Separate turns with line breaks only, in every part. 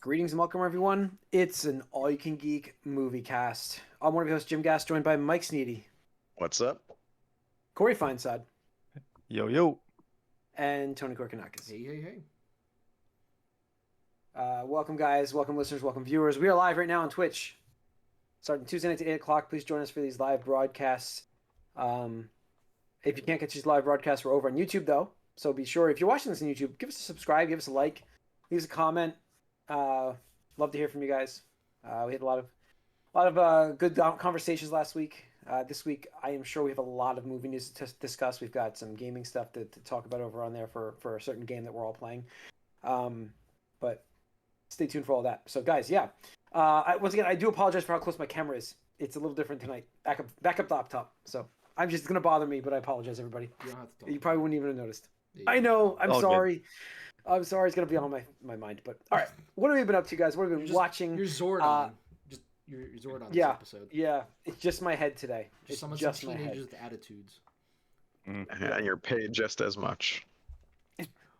Greetings and welcome, everyone. It's an all-you-can-geek movie cast. I'm one of your hosts, Jim Gass, joined by Mike Sneedy,
What's up?
Corey Feinsod,
Yo, yo.
and Tony Korkanakis.
Hey.
Welcome, guys. Welcome, listeners. Welcome, viewers. We are live right now on Twitch, starting Tuesday nights at 8 o'clock. Please join us for these live broadcasts. If you can't catch these live broadcasts, we're over on YouTube, though. So be sure, if you're watching this on YouTube, give us a subscribe, give us a like, leave us a comment. Love to hear from you guys. We had a lot of good conversations last week. This week, I am sure we have a lot of movie news to discuss. We've got some gaming stuff to talk about over on there for a certain game that we're all playing. But stay tuned for all that. So, guys, yeah. Once again, I do apologize for how close my camera is. It's a little different tonight. Back up laptop. So I'm just gonna bother me, but I apologize, everybody.
You don't have to talk.
You probably wouldn't even have noticed.
Yeah,
I know. I'm
All good.
sorry. I'm sorry. It's gonna be on my mind. But all right, what have we been up to, guys? What have we been watching?
You're Zordon. You're Zordon this episode.
Yeah, it's just my head today.
Just
It's
some
just my head.
teenagers with attitudes.
And you're paid just as much.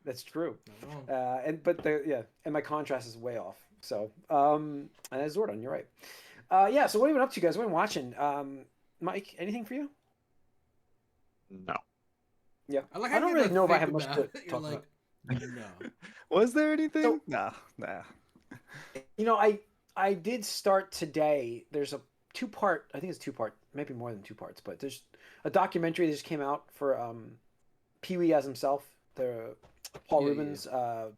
That's true.
Not wrong.
And my contrast is way off. So and that's Zordon. You're right. So what have you been up to, guys? What have you been watching? Mike, anything for you?
No.
Yeah.
I like
I
how
don't
you,
really
like,
know if I
think
have much
about
to
it. You're
talk
like,
about.
no.
Was there anything?
So-
Nah.
You know, I did start today. There's a two-part. I think it's two-part, maybe more than two parts. But there's a documentary that just came out for Pee-wee as himself, the Paul
Yeah,
Rubens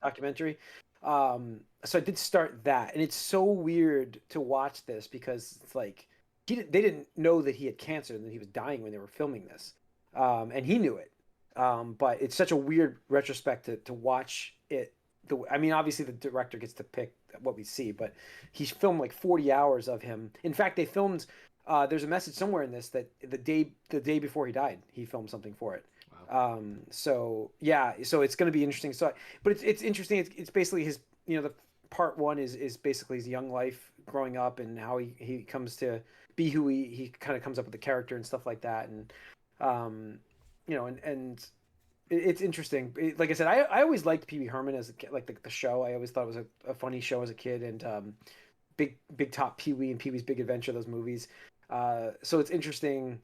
documentary. So I did start that, and it's so weird to watch this because it's like they didn't know that he had cancer and that he was dying when they were filming this, and he knew it. But it's such a weird retrospect to watch it. I mean, obviously the director gets to pick what we see, but he's filmed like 40 hours of him. In fact, they filmed. There's a message somewhere in this that the day before he died, he filmed something for it.
Wow.
So it's going to be interesting. So, but it's interesting. It's basically his. The part one is basically his young life growing up and how he comes to be who he kind of comes up with the character and stuff like that. And it's interesting. Like I said, I always liked Pee Wee Herman as the show. I always thought it was a funny show as a kid, and Big Top Pee Wee and Pee Wee's Big Adventure, those movies. So it's interesting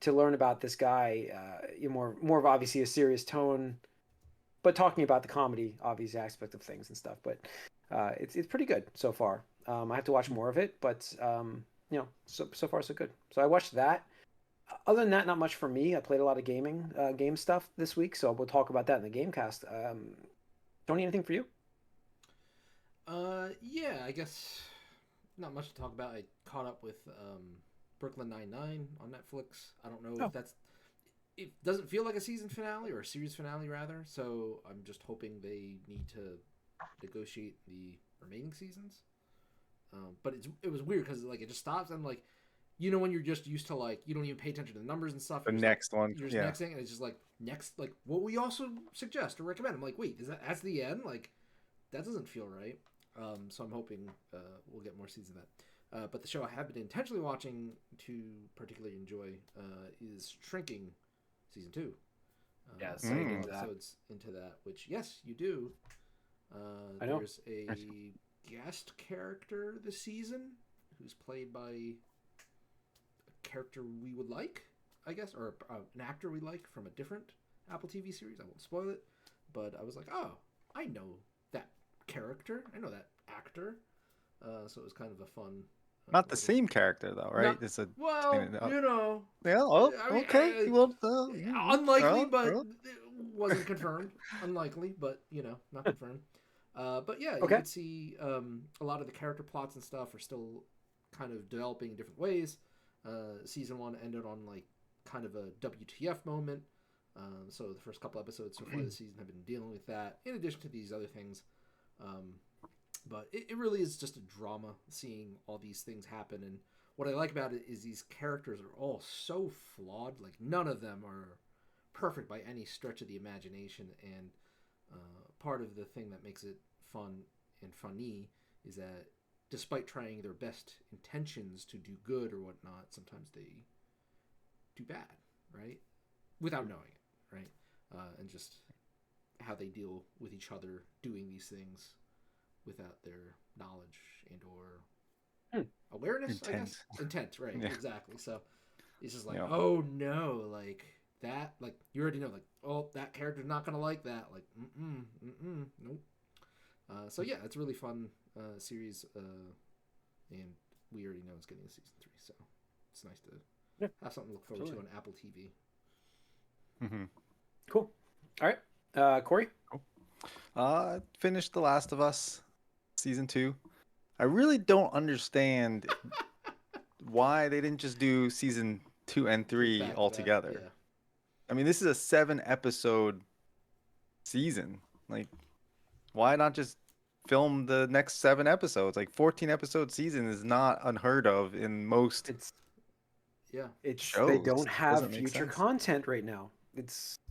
to learn about this guy. More of obviously a serious tone, but talking about the comedy, obvious aspect of things and stuff. But it's pretty good so far. I have to watch more of it, but so far so good. So I watched that. Other than that, not much for me. I played a lot of game stuff this week, so we'll talk about that in the Gamecast. Tony, anything for you?
Yeah, I guess not much to talk about. I caught up with Brooklyn Nine-Nine on Netflix. I don't know if that's... It doesn't feel like a season finale, or a series finale, rather, so I'm just hoping they need to negotiate the remaining seasons. But it was weird, because it just stops, and when you're just used to you don't even pay attention to the numbers and stuff.
The next one,
You're just
yeah.
next thing, and it's just next, what we also suggest or recommend. I'm like, wait, that's the end? That doesn't feel right. So I'm hoping we'll get more seasons of that. But the show I have been intentionally watching to particularly enjoy is Shrinking season 2.
Yes, I did that.
Episodes into that, which yes, you do.
I know.
There's a guest character this season who's played by a character we would like, I guess, or an actor we like from a different Apple TV series. I won't spoil it, but I was like, oh, I know that character. I know that actor. So it was kind of a fun.
Not the same character though, right?
Not-
It's a
Well,
yeah. Oh,
I mean,
okay. Well,
unlikely, but
well.
it wasn't confirmed. Unlikely, but not confirmed. But yeah, you
Okay.
could see a lot of the character plots and stuff are still kind of developing in different ways. Season 1 ended on kind of a WTF moment. So the first couple episodes so far this season have been dealing with that, in addition to these other things. But it really is just a drama, seeing all these things happen. And what I like about it is these characters are all so flawed. None of them are perfect by any stretch of the imagination. And part of the thing that makes it fun and funny is that despite trying their best intentions to do good or whatnot, sometimes they do bad, right? Without knowing it, right? And just how they deal with each other doing these things without their knowledge and or
Hmm.
awareness, I
Intent.
guess. Intent, right?
Yeah.
Exactly. So it's just like,
Yeah.
oh no, like that, like you already know, like, oh, that character's not gonna like that, like, nope. So yeah, it's a really fun series, and we already know it's getting a season 3, so it's nice to have something to look forward to on Apple TV.
Mm-hmm.
Cool. All right, Corey.
Finished The Last of Us season 2. I really don't understand why they didn't just do season 2 and 3
Back to back,
altogether.
yeah.
I mean, this is a 7-episode season. Like, why not just film the next 7 episodes? Like, 14-episode season is not unheard of in most
It's
Yeah.
they
shows.
don't have
Doesn't make
future
sense.
content right now.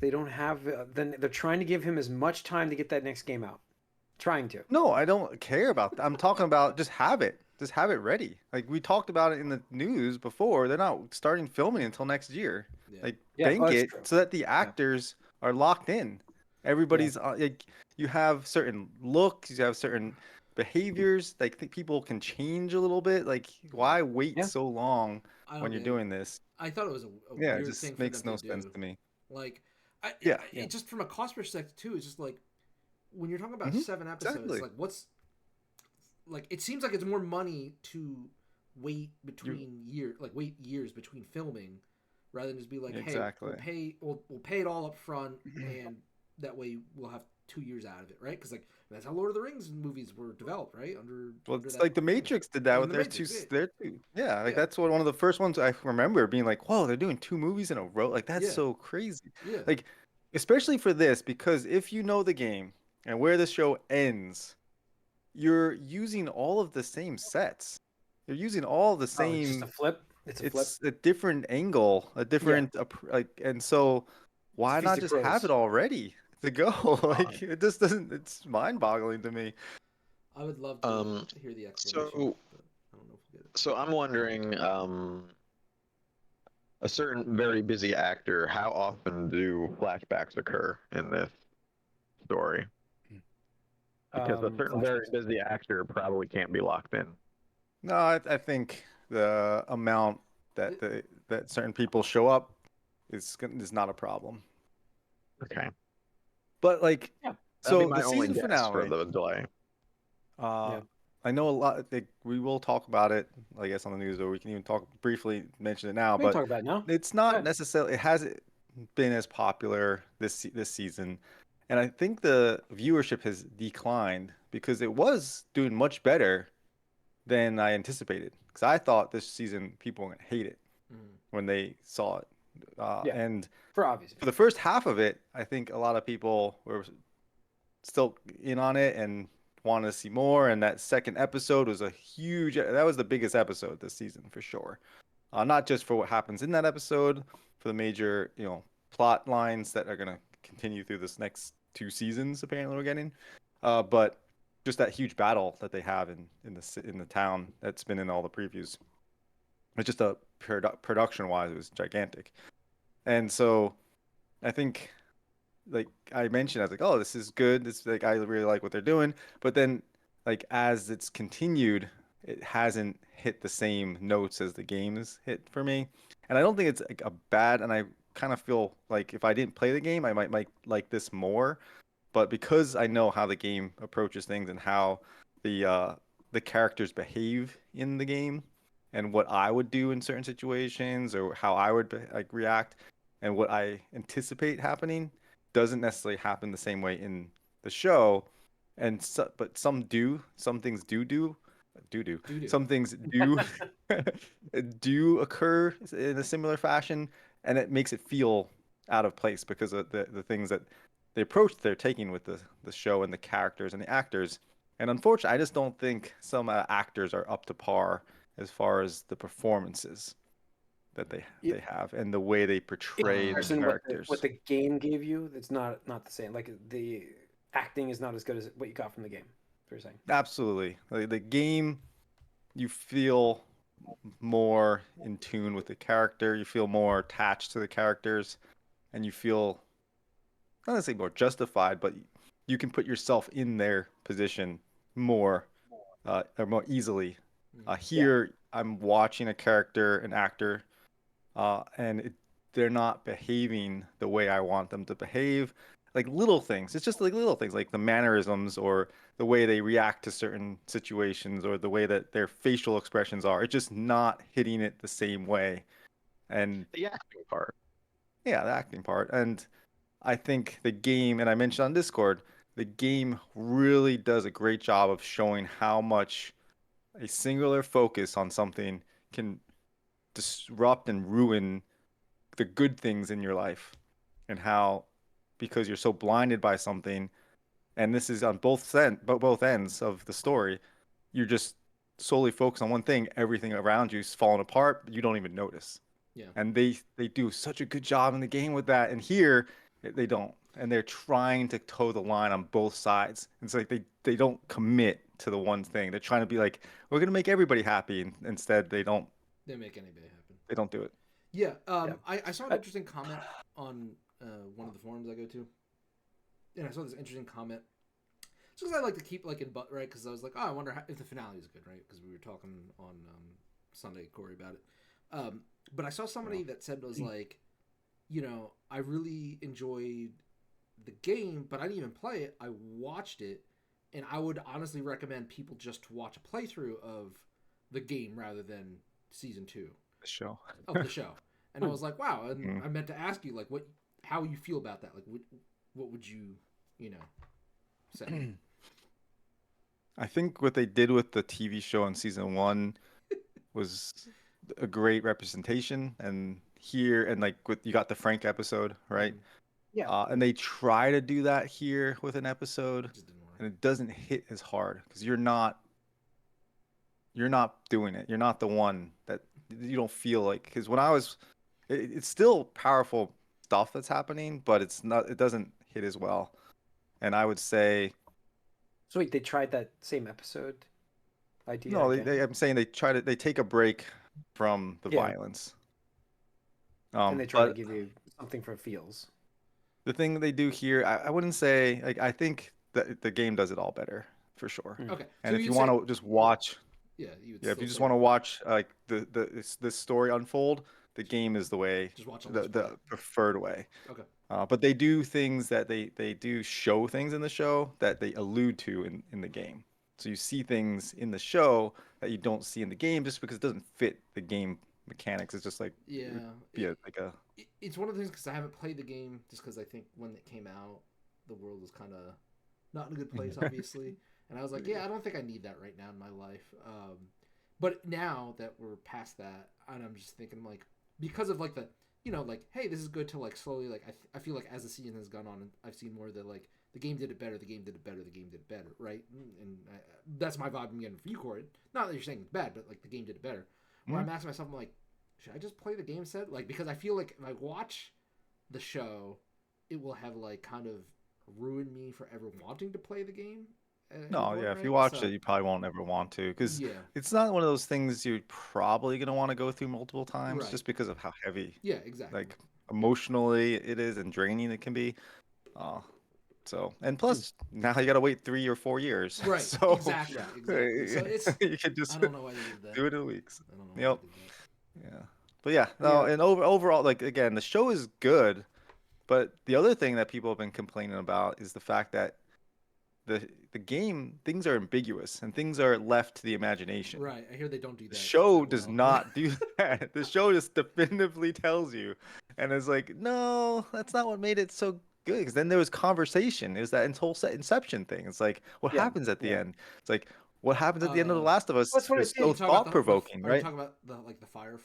They don't have. Then they're trying to give him as much time to get that next game out. Trying to.
No, I don't care about that. I'm talking about just have it. Just have it ready. Like we talked about it in the news before. They're not starting filming until next year.
Yeah.
Like
Yeah,
bank
that's
it
true.
so that the actors are locked in. Everybody's like you have certain looks, you have certain behaviors. Like people can change a little bit. Like why wait so long
I don't
when you're
get it.
doing this?
I thought it was a
Yeah, it
weird
just
thing for
makes
them
no
to
sense
do.
to me.
Like,
Yeah.
it just from a cost perspective too. It's just like when you're talking about
Mhm,
7 episodes,
exactly.
like what's like it seems like it's more money to wait between wait years between filming, rather than just be like,
Exactly.
hey, we'll pay it all up front, and that way we'll have 2 years out of it, right? Because like that's how Lord of the Rings movies were developed, right?
Well,
Under
it's
that,
like The Matrix did that
and
with
The
their two,
Matrix,
yeah, like
Yeah.
that's one of the first ones I remember being like, whoa, they're doing 2 movies in a row. Like that's
Yeah.
so crazy.
yeah,
Like, especially for this, because if you know the game and where the show ends, you're using all of the same sets. You're using all the
Oh, it's just a
same.
flip. It's a flip.
It's a different angle, a different like, and so why
It's
not
Feast of
just have
Crows.
it all ready to go? Like it just doesn't. It's mind-boggling to me.
I would love to hear the explanation,
So
but I don't know if we'll get it.
so I'm wondering, a certain very busy actor, how often do flashbacks occur in this story? Because a certain very
Flashbacks.
busy actor probably can't be locked in.
No, I think the amount that that certain people show up is not a problem.
Okay.
But like,
Yeah.
That'd be
so
my
the
only
season
guess for
finale,
the delay.
Yeah.
I know a lot. We will talk about it, I guess, on the news, or we can even talk briefly, mention it now.
We can
But
talk about it now.
it's
Go
not
ahead.
necessarily. It hasn't been as popular this season, and I think the viewership has declined because it was doing much better than I anticipated. Because I thought this season people were gonna hate it when they saw it,
Yeah.
and
For obvious.
for the first half of it, I think a lot of people were still in on it and wanted to see more. And that second episode was that was the biggest episode this season for sure. Not just for what happens in that episode, for the major, plot lines that are gonna continue through this next 2 seasons. Apparently, we're getting, but just that huge battle that they have in the town that's been in all the previews. It's just a production wise, it was gigantic, and so I think like I mentioned, I was like, oh, this is good. This like I really like what they're doing. But then like as it's continued, it hasn't hit the same notes as the games hit for me. And I don't think it's like a bad. And I kind of feel like if I didn't play the game, I might like this more. But because I know how the game approaches things and how the characters behave in the game, and what I would do in certain situations, or how I would like react, and what I anticipate happening doesn't necessarily happen the same way in the show. And so, but some do. Some things do. Some things do do occur in a similar fashion, and it makes it feel out of place because of the things that the approach they're taking with the show and the characters and the actors. And unfortunately, I just don't think some actors are up to par as far as the performances that they have and the way they portray the
Comparison,
characters.
what the game gave you, it's not the same. Like the acting is not as good as what you got from the game. You're saying.
Absolutely. Like, the game, you feel more in tune with the character. You feel more attached to the characters, and you feel not to say more justified, but you can put yourself in their position more or more easily.
Mhm.
Here, I'm watching a character, an actor, they're not behaving the way I want them to behave. Like little things. It's just like little things, like the mannerisms or the way they react to certain situations or the way that their facial expressions are. It's just not hitting it the same way. And
The acting part.
yeah, the acting part. And I think the game, and I mentioned on Discord, the game really does a great job of showing how much a singular focus on something can disrupt and ruin the good things in your life, and how because you're so blinded by something, and this is on both ends of the story, you're just solely focused on one thing, everything around you is falling apart, but you don't even notice.
Yeah.
And they do such a good job in the game with that, and here they don't, and they're trying to toe the line on both sides. It's like they don't commit to the one thing. They're trying to be like, we're gonna make everybody happy, and instead
They make anybody happen.
they don't do it.
Yeah.
Yeah.
I saw an interesting comment on one of the forums I go to, and I saw this interesting comment. It's because I like to keep like in right, because I was like, oh, I wonder if the finale is good, right? Because we were talking on Sunday, Corey, about it. But I saw somebody that said was like, I really enjoyed the game, but I didn't even play it. I watched it, and I would honestly recommend people just to watch a playthrough of the game rather than season 2
The show.
of the show. And I was like, wow. And I meant to ask you, like, how you feel about that? Like, what would you, say?
I think what they did with the TV show in season 1 was a great representation, and here and like with you got the Frank episode, right?
Yeah.
And they try to do that here with an episode,
It just didn't work.
and it doesn't hit as hard because you're not doing it. You're not the one that you don't feel like, because when I was, it's still powerful stuff that's happening, but it doesn't hit as well. And I would say
So wait, they tried that same episode idea
no,
again?
I'm saying they take a break from the
Yeah.
violence.
And they try to
But
give you something for feels.
the thing they do here, I wouldn't say like, I think that the game does it all better for sure.
Okay.
And if
you'd
you
say-
want to just watch,
yeah, you would
yeah, if
still
you just
say
want to watch like this story unfold, the game is the way,
just watch a
the
Let's Play.
preferred way.
Okay.
But they do things that they do show things in the show that they allude to in the game. So you see things in the show that you don't see in the game just because it doesn't fit the game mechanics. It's just like
Yeah. It's one of the things because I haven't played the game just because I think when it came out, the world was kind of not in a good place, obviously. And I was like, yeah, I don't think I need that right now in my life. But now that we're past that, and I'm just thinking like, because of like the, like, hey, this is good to like slowly, like, I feel like as the season has gone on, I've seen more of the like, the game did it better, the game did it better, the game did it better, right? And that's my vibe I'm getting from you, Corey. Not that you're saying it's bad, but like the game did it better. Where I'm asking myself, I'm like, should I just play the game set? Like, because I feel like if I watch the show, it will have like kind of ruined me for ever wanting to play the game.
No, yeah, if you watch it, you probably won't ever want to, because
Yeah.
it's not one of those things you're probably gonna want to go through multiple times
Right.
just because of how heavy,
Yeah, exactly.
like emotionally it is and draining it can be. So, and plus now you gotta wait 3 or 4 years.
Right.
So
Exactly. So it's
you can just
I don't know why they did that.
do it in weeks.
I don't know
Yep.
why they did that.
Yeah. But yeah, no,
Yeah.
and overall, like again, the show is good, but the other thing that people have been complaining about is the fact that the game, things are ambiguous and things are left to the imagination.
Right. I hear they don't do that.
The show
that
does
well.
not do that. The show just definitively tells you, and it's like, no, that's not what made it so good. Because then there was conversation. It was that whole Inception thing. It's like, what
Yeah,
happens at the
yeah.
end? It's like, what happens at the end of The
Uh,
Last of Us
That's what
is
it
so
is.
thought provoking,
Are you
right?
talking about the Firefly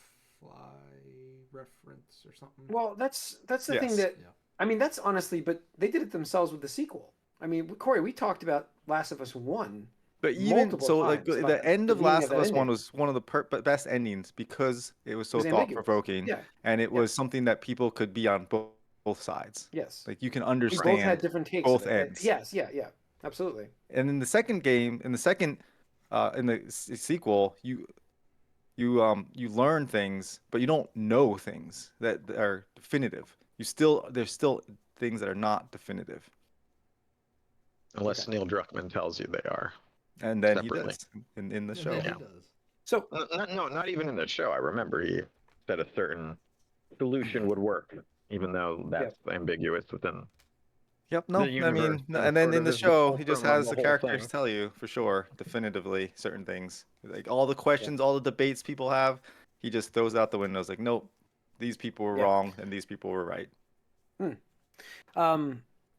reference or something?
Well, that's the thing
Yes.
that
Yeah.
I mean, that's honestly, but they did it themselves with the sequel. I mean, Corey, we talked about Last of Us 1.
But even
multiple
so, like
times about
the end
the
of
meaning
Last
of
of
that
Us One
ending.
was one of the best endings because it was so
was
thought
ambiguous.
provoking,
Yeah.
and it
Yeah.
was something that people could be on both sides.
Yes.
Like you can
We both had
understand
different takes
both
of it.
ends.
Yes, yeah. Absolutely.
And in the second game, in the sequel, you learn things, but you don't know things that are definitive. There's still things that are not definitive.
Unless
Okay.
Neil Druckmann tells you they are.
And then he
Separately.
does in the
And
show.
then he
Yeah.
does.
So
Not even in the show. I remember he said a certain solution would work, even though
yeah,
that's ambiguous within
Yep.
the
No, I
universe.
mean, no,
And
and then
sort
in
of
the
is the
show, he just
fulcrum of
has
the
the
whole
characters
thing.
tell you for sure, definitively, certain things. Like all the
yeah,
questions, all the debates people have, he just throws out the windows. Like, nope, these people were
yeah.
wrong and these people were right.
Hmm.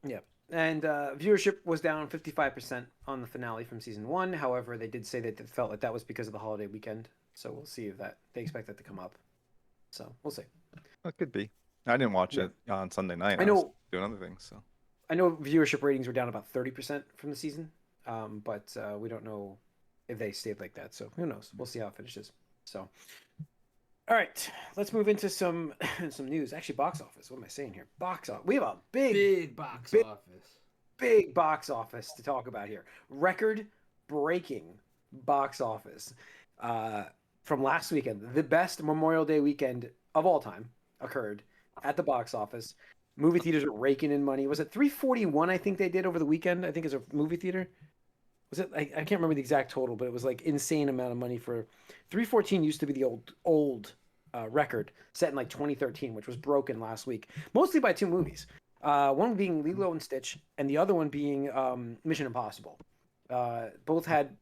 Yeah. And viewership was down 55% on the finale from season 1. However, they did say that they felt like that was because of the holiday weekend. So we'll see if they expect that to come up. So we'll see.
It could be. I didn't watch
Yeah.
it on Sunday night.
I
I was
know
doing other things. So
viewership ratings were down about 30% from the season. But we don't know if they stayed like that. So who knows? We'll see how it finishes. So all right, let's move into some news. Actually, box office. What am I saying here? Box office. We have a
Big box
big-
office.
big box office to talk about here. Record breaking box office from last weekend. The best Memorial Day weekend of all time occurred at the box office. Movie theaters are raking in money. Was it 341? I think they did over the weekend. I think as a movie theater. Was it? I can't remember the exact total, but it was like insane amount of money for 314. Used to be the old record set in like 2013, which was broken last week, mostly by two movies. One being Lilo and Stitch, and the other one being Mission Impossible. Both had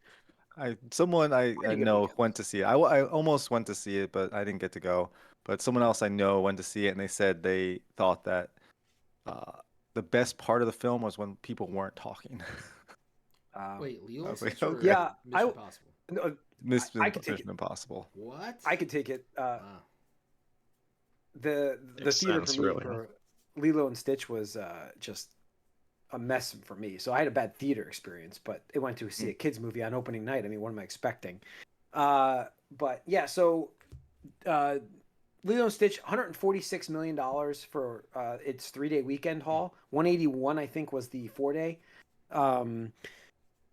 someone I
pretty good
know
weekends.
went to see it. I almost went to see it, but I didn't get to go. But someone else I know went to see it, and they said they thought that the best part of the film was when people weren't talking.
Wait, Lilo
I
and
was like,
Stitch or
okay.
Yeah,
Mission Impossible?
No,
Mission,
I could take
Mission
it.
Impossible.
What?
I could take it.
Wow.
The
Makes
theater
sense,
for me
really.
for Lilo and Stitch was just a mess for me. So I had a bad theater experience, but it went to see a kids movie on opening night. I mean, what am I expecting? But yeah, so Lilo and Stitch, $146 million for its 3-day weekend haul. 181, I think, was the 4-day.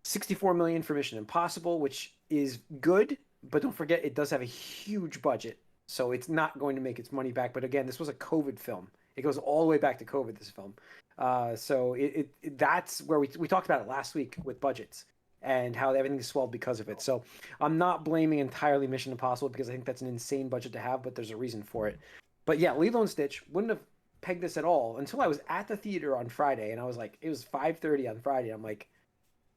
64 million for Mission Impossible, which is good, but don't forget it does have a huge budget, so it's not going to make its money back. But again, this was a COVID film. It goes all the way back to COVID. This film, so that's where we talked about it last week with budgets and how everything swelled because of it. So I'm not blaming entirely Mission Impossible because I think that's an insane budget to have, but there's a reason for it. But yeah, Lilo and Stitch wouldn't have pegged this at all until I was at the theater on Friday, and I was like, it was 5:30 on Friday. I'm like,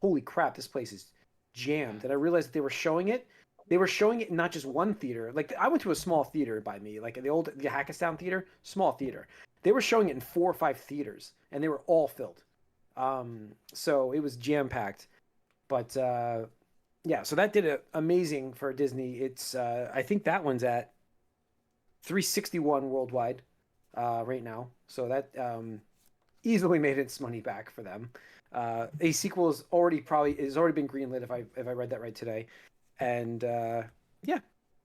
holy crap, this place is jammed. And I realized that they were showing it. They were showing it in not just one theater. Like I went to a small theater by me, like the Hackettstown theater, small theater. They were showing it in 4 or 5 theaters, and they were all filled. So it was jam packed. But yeah, so that did amazing for Disney. It's I think that one's at 361 worldwide right now. So that easily made its money back for them. A sequel is already been greenlit if I read that right today, and yeah,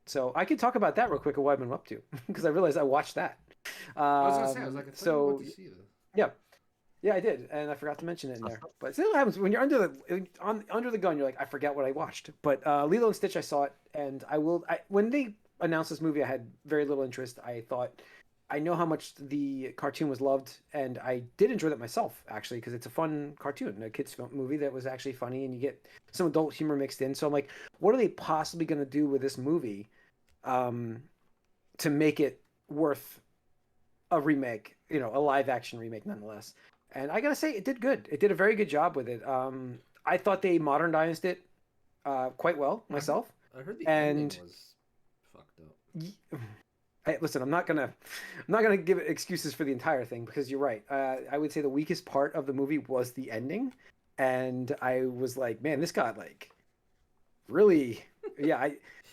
so I could talk about that real quick of what I've been up to because I realized I watched that.
I was gonna say, I was like, I thought you went to see this.
Yeah, I did, and I forgot to mention it in there. But it still happens when you're under the gun. You're like, I forget what I watched. But Lilo and Stitch, I saw it, and when they announced this movie, I had very little interest. I thought, I know how much the cartoon was loved, and I did enjoy that myself, actually, because it's a fun cartoon, a kids' movie that was actually funny, and you get some adult humor mixed in. So I'm like, what are they possibly going to do with this movie to make it worth a remake, a live-action remake nonetheless? And I got to say, it did good. It did a very good job with it. I thought they modernized it quite well myself.
I heard the
And-
ending was fucked up.
Hey, listen, I'm not gonna give excuses for the entire thing because you're right. I would say the weakest part of the movie was the ending, and I was like, man, this got like really, yeah.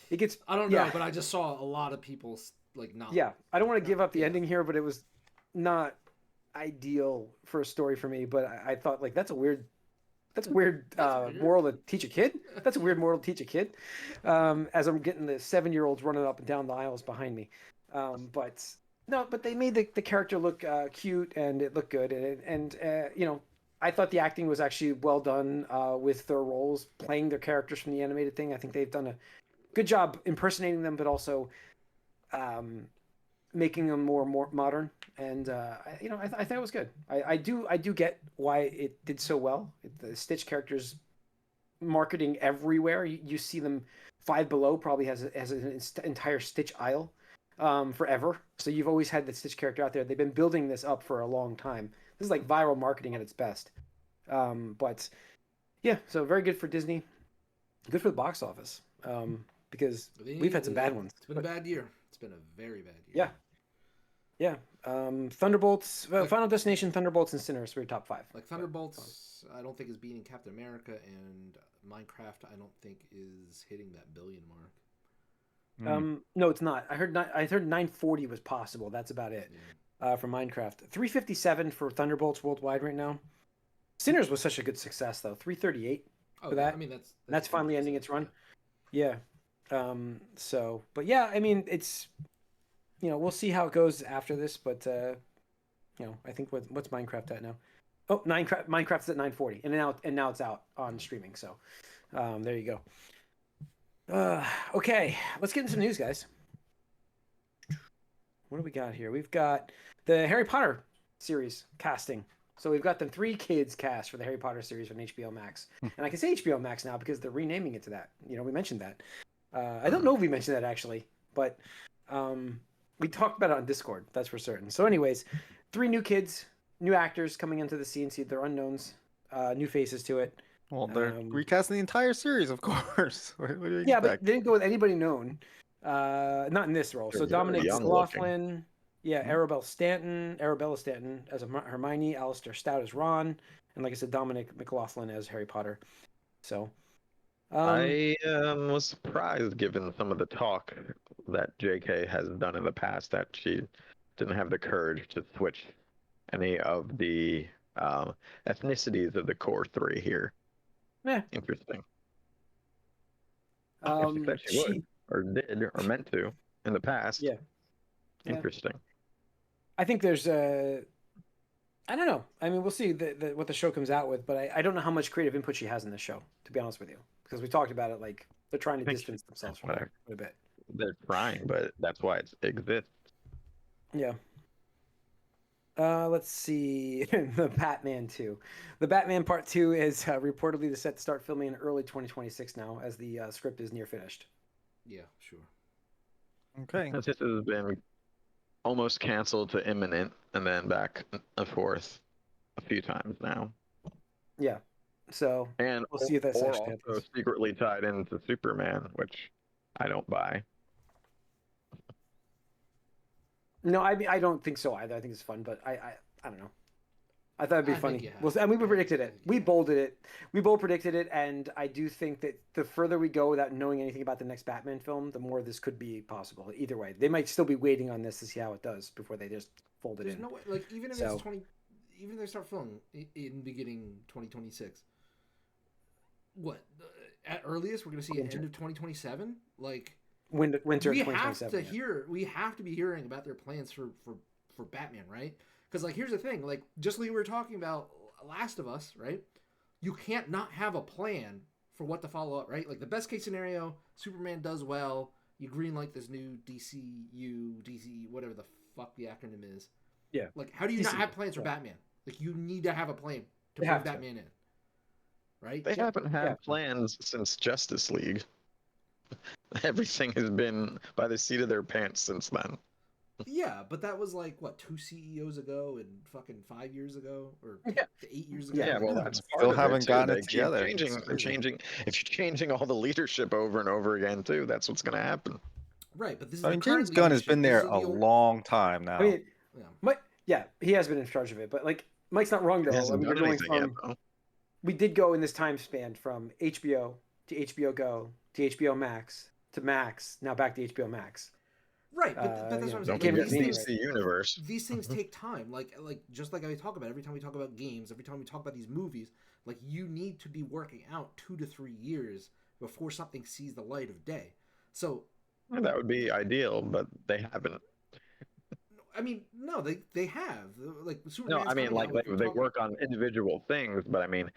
It gets.
I don't know,
yeah.
but I just saw a lot of people like not.
Yeah, I don't want to give up the
Yeah.
ending here, but it was not ideal for a story for me. But I thought like that's a weird
weird.
moral to teach a kid. That's a weird moral to teach a kid. As I'm getting the 7-year-olds running up and down the aisles behind me. But they made the character look cute and it looked good. And I thought the acting was actually well done with their roles, playing their characters from the animated thing. I think they've done a good job impersonating them, but also making them more modern. And I thought it was good. I do get why it did so well. The Stitch character's marketing everywhere. You see them. Five Below probably has an entire Stitch aisle forever. So you've always had the Stitch character out there. They've been building this up for a long time. This is like viral marketing at its best. But yeah, so very good for Disney. Good for the box office. Because we've had some bad ones.
It's been a bad year. It's been a very bad year.
Yeah. Yeah. Thunderbolts, Final Destination, Thunderbolts, and Sinners were your top 5.
Like Thunderbolts, I don't think is beating Captain America, and Minecraft, I don't think is hitting that billion mark.
No, it's not. I heard 940 was possible. That's about it. For Minecraft. 357 for Thunderbolts worldwide right now. Sinners was such a good success though. 338 for that.
I mean
that's finally ending its run. Yeah. So, but yeah, I mean, it's, we'll see how it goes after this, but I think what's Minecraft at now? Oh, Minecraft's at 940, and now it's out on streaming. So, there you go. Okay, let's get into some news, guys. What do we got here? We've got the Harry Potter series casting. So we've got the 3 kids cast for the Harry Potter series on HBO Max, and I can say HBO Max now because they're renaming it to that. We mentioned that. I don't know if we mentioned that actually, but we talked about it on Discord. That's for certain. So, anyways, 3 new kids, new actors coming into the scene. See, they're unknowns, new faces to it.
Well, they're recasting the entire series, of course. What do you
yeah,
expect?
but they didn't go with anybody known. Not in this role. So Dominic McLaughlin, Arabella Stanton as Hermione, Alistair Stout as Ron, and like I said, Dominic McLaughlin as Harry Potter. So
I was surprised, given some of the talk that J.K. has done in the past, that she didn't have the courage to switch any of the ethnicities of the core 3 here.
Yeah.
Interesting. She said she would, or did, or meant to in the past.
Yeah.
Interesting.
I think there's I don't know. I mean, we'll see what the show comes out with, but I don't know how much creative input she has in the show, to be honest with you, because we talked about it. Like, they're trying to distance themselves from it a bit.
They're trying, but that's why it exists.
Yeah. Let's see. The Batman 2. The Batman Part 2 is reportedly set to start filming in early 2026 now, as the script is near finished.
Yeah, sure.
Okay.
This has been almost canceled to imminent, and then back and forth a few times now.
Yeah. So
and
we'll see if that's actually
also
happens.
secretly tied into Superman, which I don't buy.
No, I don't think so either. I think it's fun, but I don't know. I thought it'd be funny. And we predicted it. We bolded it. We both predicted it, and I do think that the further we go without knowing anything about the next Batman film, the more this could be possible. Either way, they might still be waiting on this to see how it does before they just fold it
There's
in.
no way, like, even if it's 20, even if they start filming in beginning 2026, what at earliest we're going to see an end of 2027, like
winter
we
2027.
We have to be hearing about their plans for Batman, right? Because, like, here's the thing, like, just like we were talking about Last of Us, right? You can't not have a plan for what to follow up, right? Like, the best case scenario, Superman does well, you greenlight this new DC, whatever the fuck the acronym is.
Yeah.
Like, how do you not have plans for Batman? Like, you need to have a plan to bring Batman in, right?
They haven't had plans since Justice League. Everything has been by the seat of their pants since then.
Yeah, but that was like, what, 2 CEOs ago and fucking 5 years ago? Or 8 years ago?
Yeah, well, that's part
Still
of
haven't
it, too.
gotten
They
it
keep
together.
They're changing. If you're changing all the leadership over and over again, too, that's what's going to happen.
Right, but this is
I mean, James Gunn has been there a long time now.
I mean, he has been in charge of it, but, like, Mike's not wrong, though.
He hasn't
I mean,
done anything yet, though.
We did go in this time span from HBO to HBO Go to HBO Max to Max, now back to HBO Max.
Right, but that's what I'm saying.
Don't
Like,
forget DC Universe.
These things take time. Like just like I talk about every time we talk about games, every time we talk about these movies, like, you need to be working out 2 to 3 years before something sees the light of day. So
that would be ideal, but they haven't.
I mean, no, they have. Like, Superman's
no, I mean, like, they work on individual things, but I mean,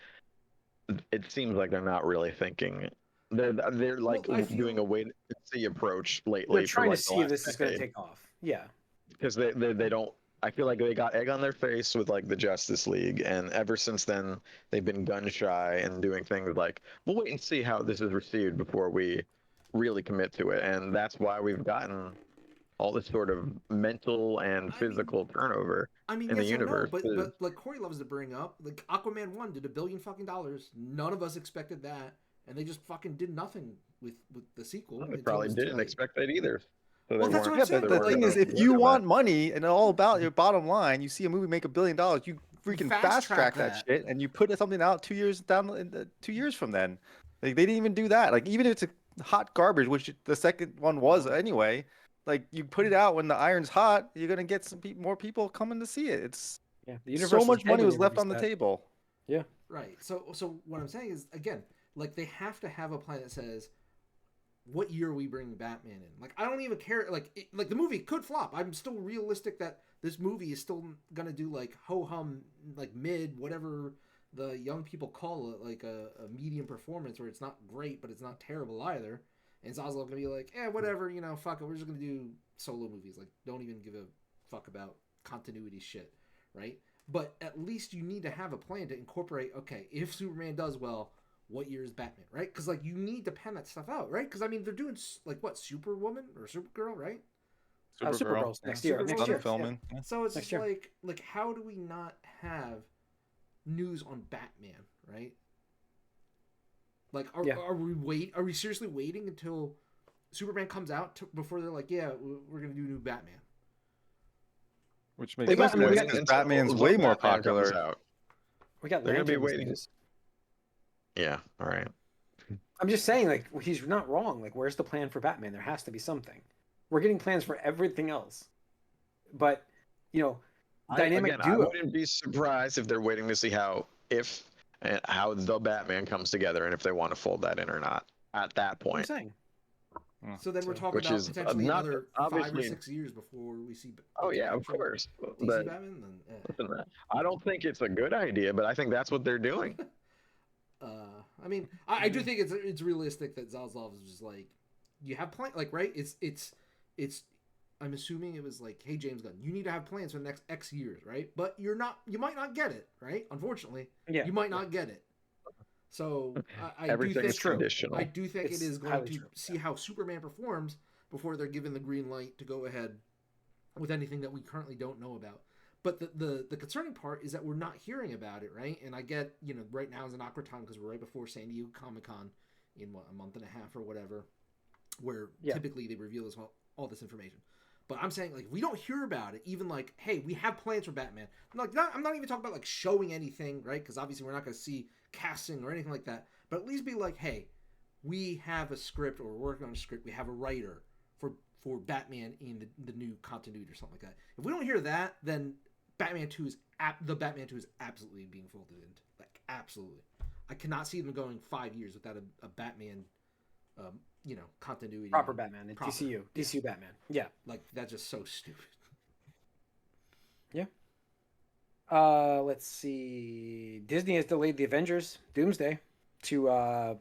it seems like they're not really thinking. They're like doing a wait and see approach lately.
They're trying
to
see if this is going to take off. Yeah,
because they don't I feel like they got egg on their face with like the Justice League, and ever since then they've been gun shy and doing things like, we'll wait and see how this is received before we really commit to it, and that's why we've gotten all this sort of mental and
I mean,
physical turnover in the
yes and no,
universe.
but like Corey loves to bring up, like Aquaman 1 did $1 billion fucking dollars. None of us expected that, and they just fucking did nothing with the sequel.
They
until
probably
it was too
didn't
late.
expect that either. So
Well,
they
that's what
weren't-
I'm saying,
But
they
the
like,
thing
weren't
is, if
gonna
you
worry
want
about
money and all about your bottom line, you see a movie make $1 billion, you freaking
Fast
fast track
track
that
that.
shit, and you put something out 2 years down, 2 years from then. Like they didn't even do that. Like even if it's a hot garbage, which the second one was anyway. Like you put it out when the iron's hot, you're gonna get some more people coming to see it. It's
Yeah, the universe
so much
dead
money
when
was
they
left on
released
the
that.
table.
Yeah.
Right. So what I'm saying is, again, like they have to have a plan that says, what year are we bringing Batman in? Like I don't even care. Like like the movie could flop. I'm still realistic that this movie is still gonna do like ho hum, like mid, whatever the young people call it, like a medium performance where it's not great but it's not terrible either. And Zaslav gonna be like, whatever, fuck it, we're just gonna do solo movies. Like don't even give a fuck about continuity shit, right? But at least you need to have a plan to incorporate. Okay, if Superman does well, what year is Batman, right? Because like you need to pen that stuff out, right? Because I mean they're doing like what, Superwoman or Supergirl, right?
Supergirl's next year.
Supergirl
Next
next
year.
year.
filming. Yeah.
So it's
Next
just
year.
like how do we not have news on Batman, right? Like are we seriously waiting until Superman comes out before they're like, yeah, we're gonna do new Batman?
Which
They
makes
got-
sense
I mean, we
because
got-
until
Batman's
the
way more
Batman comes
popular.
out.
We got
They're gonna be
Lanterns
waiting.
news.
Yeah, all right.
I'm just saying, like, he's not wrong. Like, where's the plan for Batman? There has to be something. We're getting plans for everything else, but dynamic
I
duo.
wouldn't be surprised if they're waiting to see how the Batman comes together and if they want to fold that in or not at that
I'm
point.
saying.
So then we're talking
Which
about
is
potentially
not
another 5 or
obviously.
6 years before we see.
Oh yeah, of
actual
course.
DC
But
Batman. Then,
listen, I don't think it's a good idea, but I think that's what they're doing.
I mean, I do think it's realistic that Zaslav is just like, you have plan, like, right? It's. I'm assuming it was like, hey, James Gunn, you need to have plans for the next X years, right? But you might not get it, right? Unfortunately,
Yeah.
you might not get it. So I do
Everything's
think
conditional.
I do think
It's
it is going
highly
to
true.
see how Superman performs before they're given the green light to go ahead with anything that we currently don't know about. But the concerning part is that we're not hearing about it, right? And I get, right now is an awkward time because we're right before San Diego Comic-Con in a month and a half or whatever, where typically they reveal all this information. But I'm saying, like, we don't hear about it, even like, hey, we have plans for Batman. I'm not even talking about like showing anything, right? Because obviously we're not going to see casting or anything like that. But at least be like, hey, we have a script, or we're working on a script. We have a writer for Batman in the new continuity or something like that. If we don't hear that, then Batman 2 is absolutely being folded into, like, absolutely. I cannot see them going 5 years without a Batman, continuity.
Proper Batman.
Proper.
DCU Batman. Yeah.
Like, that's just so stupid.
Yeah. Let's see. Disney has delayed the Avengers Doomsday to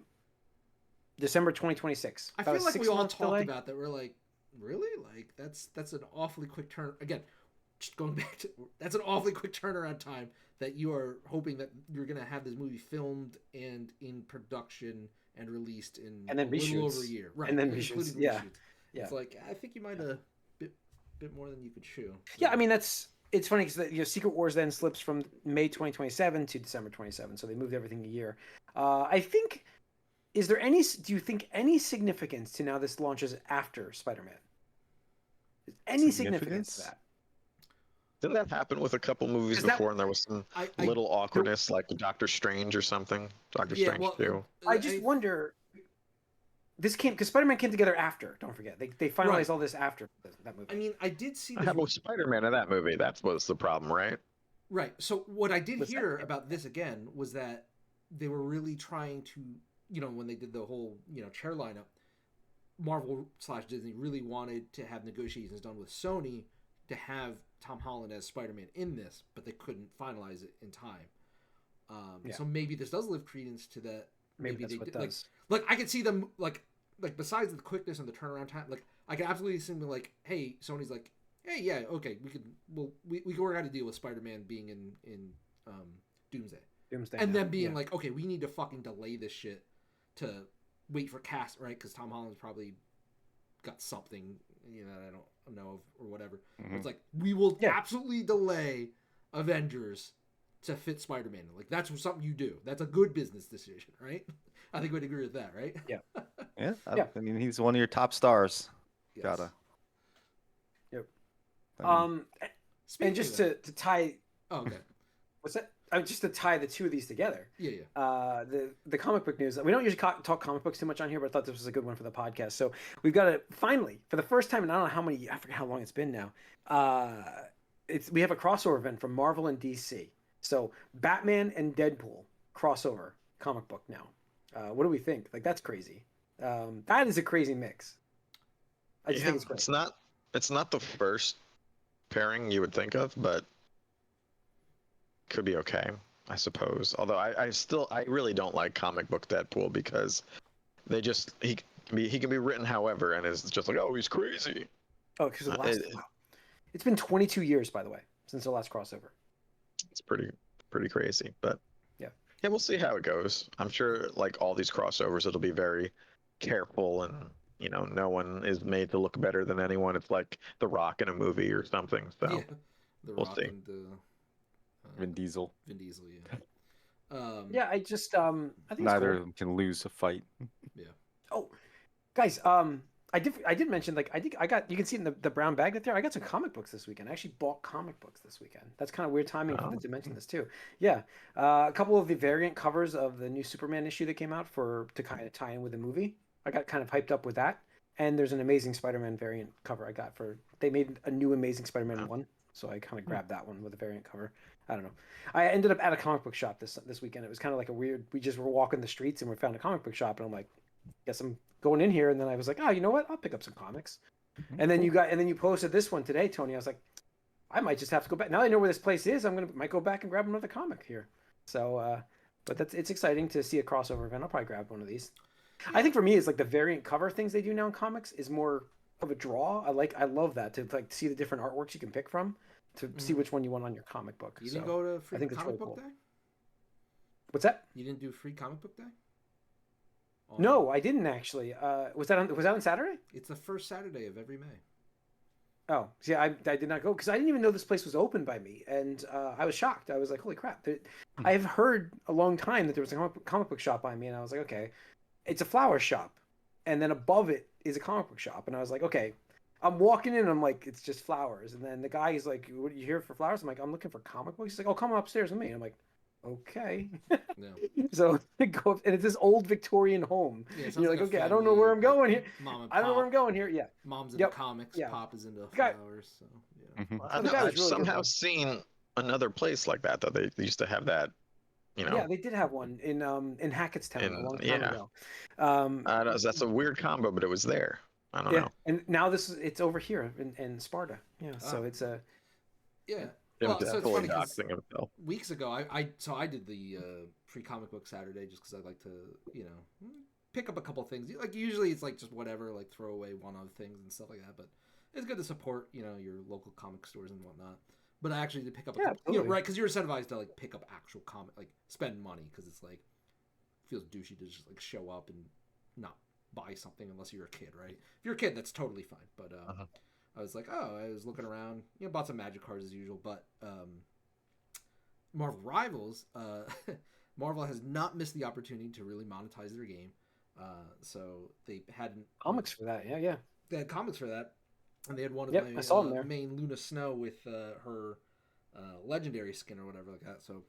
December 2026.
I
About
feel
a
like we all
6-month
talked
delay.
about that. We're like, really? Like, that's an awfully quick turn. Again, just going back to, that's an awfully quick turnaround time that you are hoping that you're going to have this movie filmed and in production and released in
And then
a little
reshoots.
over a year. Right.
And then
including
reshoots. Yeah.
reshoots.
Yeah.
It's like, I think you might have bit more than you could chew.
Yeah, I mean it's funny because Secret Wars then slips from May 2027 to December 27, so they moved everything a year. I think, do you think any significance to now this launches after Spider-Man? Is any significance to that?
Didn't that happen with a couple movies before, and there was some little awkwardness, like Doctor Strange or something? Doctor Strange 2.
I just wonder. This came because Spider-Man came together after. Don't forget, they finalized all this after that movie.
I mean, I did see
I
this.
had Spider-Man in that movie. That was the problem, right?
Right. So what I did
Was
hear
that-
about this again was that they were really trying to, when they did the whole, chair lineup, Marvel/Disney really wanted to have negotiations done with Sony to have Tom Holland as Spider-Man in this, but they couldn't finalize it in time. So maybe this does live credence to that.
Maybe that's what it does.
Like I could see them like besides the quickness and the turnaround time, like I can absolutely see them like, hey, Sony's like, Hey, yeah, okay, we could. Well, we work out a deal with Spider-Man being in Doomsday,
Doomsday
and
now.
then being
Yeah.
like, okay, we need to fucking delay this shit to wait for cast, right? Because Tom Holland's probably got something, that I don't know of or whatever.
Mhm.
It's like we will
Yeah.
absolutely delay Avengers to fit Spider-Man. Like that's something you do. That's a good business decision, right? I think we'd agree with that, right?
Yeah.
Yeah,
Yeah.
I mean, he's one of your top stars.
Yes.
Gotta.
Yep.
I mean,
Speaking
And just
of that,
to tie,
oh, okay,
what's that? Just to tie the two of these together.
yeah, yeah.
The comic book news. We don't usually talk comic books too much on here, but I thought this was a good one for the podcast. So we've got it finally for the first time, and I don't know how many. I forget how long it's been now. We have a crossover event from Marvel and DC. So Batman and Deadpool crossover comic book now. What do we think? Like that's crazy. That is a crazy mix. I just think it's great.
It's not the first pairing you would think of, but could be okay, I suppose. Although I really don't like comic book Deadpool because he can be written however, and it's just like, oh, he's crazy.
Oh, because it's been 22 years, by the way, since the last crossover.
It's pretty crazy, but
yeah,
we'll see how it goes. I'm sure, like all these crossovers, it'll be very careful, and no one is made to look better than anyone. It's like The Rock in a movie or something. So
Yeah, The
we'll
Rock
see.
and
Vin Diesel.
Vin Diesel, yeah.
Yeah, I just I think
Neither
it's
of them can lose a fight.
Yeah.
cool. Oh, guys, I did mention, like, I think I got, you can see it in the brown bag right there. I got some comic books this weekend. I actually bought comic books this weekend. That's kind of weird timing for them to mention this too. Yeah, a couple of the variant covers of the new Superman issue that came out to kind of tie in with the movie. I got kind of hyped up with that. And there's an Amazing Spider-Man variant cover I got they made a new Amazing Spider-Man 1, so I kind of grabbed that one with a variant cover. I don't know. I ended up at a comic book shop this weekend. It was kind of like a weird. We just were walking the streets and we found a comic book shop, and I'm like, guess I'm going in here. And then I was like, oh, you know what? I'll pick up some comics. And then you posted this one today, Tony. I was like, I might just have to go back. Now I know where this place is. Might go back and grab another comic here. So, but it's exciting to see a crossover event. I'll probably grab one of these. I think for me, it's like the variant cover things they do now in comics is more of a draw. I love that to like see the different artworks you can pick from to see which one you want on your comic book.
You didn't go to free comic
really
book
cool.
day?
What's that?
You didn't do free comic book day?
No, I didn't actually. Was that on Saturday?
It's the first Saturday of every May.
Oh, see, I did not go because I didn't even know this place was open by me, and I was shocked. I was like, holy crap! I've heard a long time that there was a comic book shop by me, and I was like, okay, it's a flower shop, and then above it is a comic book shop, and I was like, okay. I'm walking in, and I'm like, it's just flowers, and then the guy is like, what are you here for flowers? I'm like, I'm looking for comic books. He's like, oh, come upstairs with me. And I'm like, okay.
No.
So I go up, and it's this old Victorian home.
Yeah,
and you're like, okay, I don't know where I'm going here.
Mom and
I don't know where I'm
Pop.
going here. Yeah.
Mom's into comics.
Yeah.
Pop is into
Guy-
flowers. So yeah.
I
the
know,
guy was
I've
really good,
somehow
though.
seen another place like that, though. They used to have that,
Yeah, they did have one in Hackettstown a long time
yeah.
ago.
I don't know, that's a weird combo, but it was there. I don't know.
And now it's over here in Sparta. Yeah, so it's a
Yeah.
It
Well,
was
so it's
fully
funny 'cause
doxing himself.
weeks ago, I did the free comic book Saturday just because I like to, pick up a couple things. Like usually it's like just whatever, like throw away one-off things and stuff like that. But it's good to support, your local comic stores and whatnot. But I actually did pick up, right? Because you're incentivized to like pick up actual comic, like spend money because it's like feels douchey to just like show up and not buy something unless you're a kid, right? If you're a kid, that's totally fine. But I was like, I was looking around, bought some Magic cards as usual. But Marvel Rivals, Marvel has not missed the opportunity to really monetize their game. So they had
comics for that. Yeah.
They had comics for that, and they had one of
Yep, I saw them there.
main Luna Snow with her legendary skin or whatever like that. So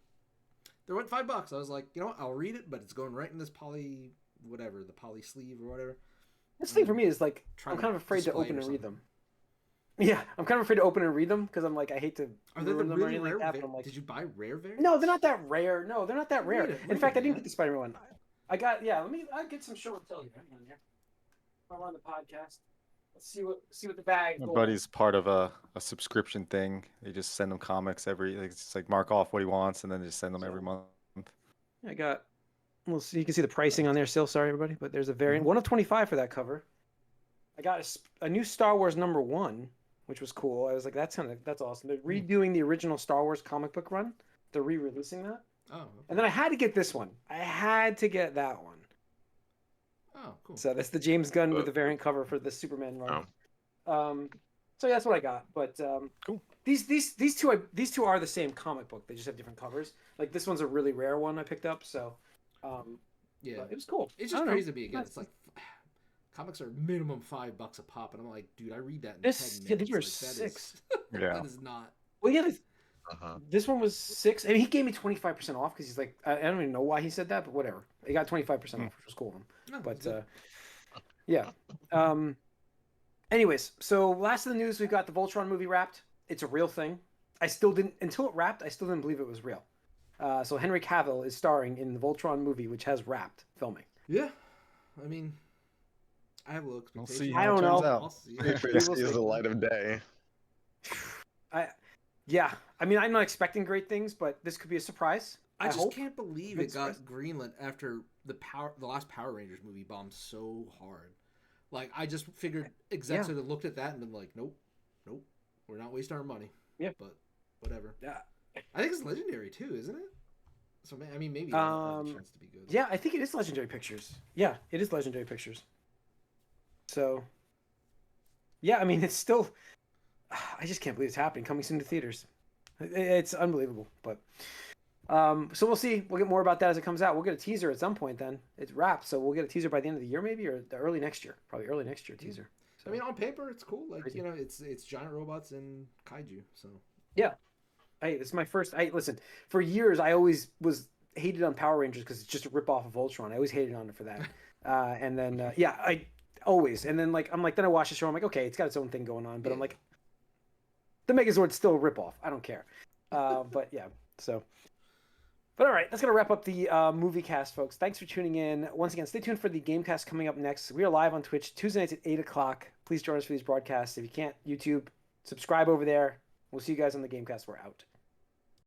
they went $5. I was like, you know what? I'll read it, but it's going right in this poly sleeve or whatever.
This thing for me is like
Trying
I'm kind of afraid to
display it
open
or
and read
something.
them. Yeah, I'm kind of afraid to open and read them because I'm like I hate to
Are they the
ruin them or
really
anything
rare?
like that. But I'm like,
Did you buy rare variants?
no, they're not that rare. No, they're not that rare.
Read it,
In
read
fact,
it,
I didn't
man.
get the Spider-Man one. I got I'll get some show and tell you. Hang on here. I'm on the podcast. Let's see what the bag.
My buddy's part of a subscription thing. They just send him comics it's like mark off what he wants and then just send them every month.
I got. We'll see. You can see the pricing on there still. Sorry, everybody, but there's a variant. 1 of 25 for that cover. I got a new Star Wars #1, which was cool. I was like, that's awesome. They're redoing the original Star Wars comic book run. They're re-releasing that.
Oh. Okay.
And then I had to get this one. I had to get that one.
Oh, cool.
So that's the James Gunn with the variant cover for the Superman run. So yeah, that's what I got. But
Cool.
These two are the same comic book. They just have different covers. Like this one's a really rare one I picked up. So
yeah,
it was cool.
It's just crazy to me again. It's like comics are minimum $5 a pop, and I'm like, dude, I read that in 10 minutes.
Yeah, these were
like,
$6.
That is not.
Well, yeah. This one was $6. I mean, he gave me 25% off because he's like, I don't even know why he said that, but whatever. He got 25% off, which was cool of him.
No,
But yeah. Anyways, so last of the news, we've got the Voltron movie wrapped. It's a real thing. I still didn't until it wrapped. I still didn't believe it was real. So Henry Cavill is starring in the Voltron movie, which has wrapped filming.
Yeah, I mean, I have a little expectation.
We'll see
I
how
don't
it turns
know.
out.
I'll see.
It sees the light of day.
Yeah. I mean, I'm not expecting great things, but this could be a surprise.
I just
hope.
can't believe
Good
it got
surprise.
greenlit after the last Power Rangers movie bombed so hard. Like, I just figured execs would have looked at that and been like, nope, we're not wasting our money.
Yeah.
But whatever.
Yeah.
I think it's Legendary too, isn't it? So I mean, maybe it has a chance to be good.
Yeah, I think it is Legendary Pictures. Yeah, it is Legendary Pictures. So, yeah, I mean, it's still. I just can't believe it's happening. Coming soon to theaters. It's unbelievable. But so we'll see. We'll get more about that as it comes out. We'll get a teaser at some point. Then it's wrapped, so we'll get a teaser by the end of the year, maybe, or the early next year. Probably early next year teaser. So,
I mean, on paper, it's cool. Like,
Crazy.
you know, it's giant robots and kaiju. So
yeah. Hey, this is my first. Listen. For years, I always was hated on Power Rangers because it's just a rip off of Voltron. I always hated on it for that. And then I always. And then then I watch the show. I'm like, okay, it's got its own thing going on. But I'm like, the Megazord's still a rip off. I don't care. But yeah. So. But all right, that's going to wrap up the Moviecast, folks. Thanks for tuning in. Once again, stay tuned for the Gamecast coming up next. We are live on Twitch Tuesday nights at 8 o'clock. Please join us for these broadcasts. If you can't, YouTube, subscribe over there. We'll see you guys on the Gamecast. We're out.